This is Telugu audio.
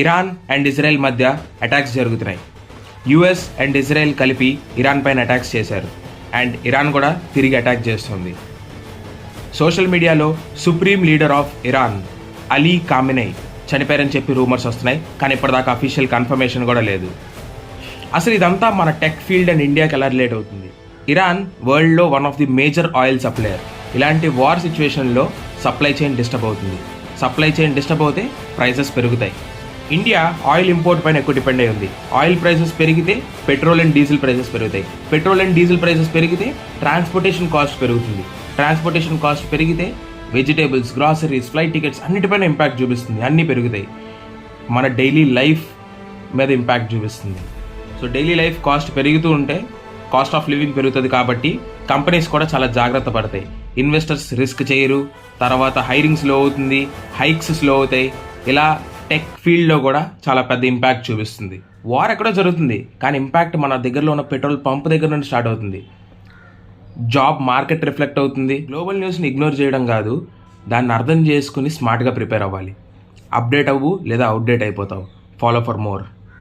ఇరాన్ అండ్ ఇజ్రాయెల్ మధ్య అటాక్స్ జరుగుతున్నాయి. యుఎస్ అండ్ ఇజ్రాయెల్ కలిపి ఇరాన్ పైన అటాక్స్ చేశారు అండ్ ఇరాన్ కూడా తిరిగి అటాక్ చేస్తుంది. సోషల్ మీడియాలో supreme leader of Iran Ali Khamenei చనిపోయారని చెప్పి రూమర్స్ వస్తున్నాయి, కానీ ఇప్పటిదాకా అఫీషియల్ కన్ఫర్మేషన్ కూడా లేదు. అసలు ఇదంతా మన టెక్ ఫీల్డ్ అండ్ ఇండియాకి ఎలా రిలేట్ అవుతుంది? ఇరాన్ వరల్డ్లో one of the major oil supplier. ఇలాంటి వార్ సిచ్యువేషన్లో సప్లై చైన్ డిస్టర్బ్ అవుతుంది. సప్లై చైన్ డిస్టర్బ్ అవుతే ప్రైసెస్ పెరుగుతాయి. ఇండియా ఆయిల్ ఇంపోర్ట్ పైన ఎక్కువ డిపెండ్ అయి ఉంది. ఆయిల్ ప్రైసెస్ పెరిగితే పెట్రోల్ అండ్ డీజిల్ ప్రైసెస్ పెరుగుతాయి. పెట్రోల్ అండ్ డీజిల్ ప్రైసెస్ పెరిగితే ట్రాన్స్పోర్టేషన్ కాస్ట్ పెరుగుతుంది. ట్రాన్స్పోర్టేషన్ కాస్ట్ పెరిగితే వెజిటేబుల్స్, గ్రాసరీస్, ఫ్లైట్ టికెట్స్ అన్నిటిపైన ఇంపాక్ట్ చూపిస్తుంది. అన్నీ పెరుగుతాయి. మన డైలీ లైఫ్ మీద ఇంపాక్ట్ చూపిస్తుంది. సో డైలీ లైఫ్ కాస్ట్ పెరుగుతూ ఉంటే కాస్ట్ ఆఫ్ లివింగ్ పెరుగుతుంది. కాబట్టి కంపెనీస్ కూడా చాలా జాగ్రత్త పడతాయి. ఇన్వెస్టర్స్ రిస్క్ చేయరు. తర్వాత హైరింగ్ స్లో అవుతుంది, హైక్స్ స్లో అవుతాయి. ఇలా టెక్ ఫీల్డ్లో కూడా చాలా పెద్ద ఇంపాక్ట్ చూపిస్తుంది. వార్ ఎక్కడో జరుగుతుంది, కానీ ఇంపాక్ట్ మన దగ్గరలో ఉన్న పెట్రోల్ పంప్ దగ్గర నుండి స్టార్ట్ అవుతుంది. జాబ్ మార్కెట్ రిఫ్లెక్ట్ అవుతుంది. గ్లోబల్ న్యూస్ని ఇగ్నోర్ చేయడం కాదు, దాన్ని అర్థం చేసుకుని స్మార్ట్గా ప్రిపేర్ అవ్వాలి. అప్డేట్ అవ్వు లేదా అవుట్డేట్ అయిపోతావు. Follow for more.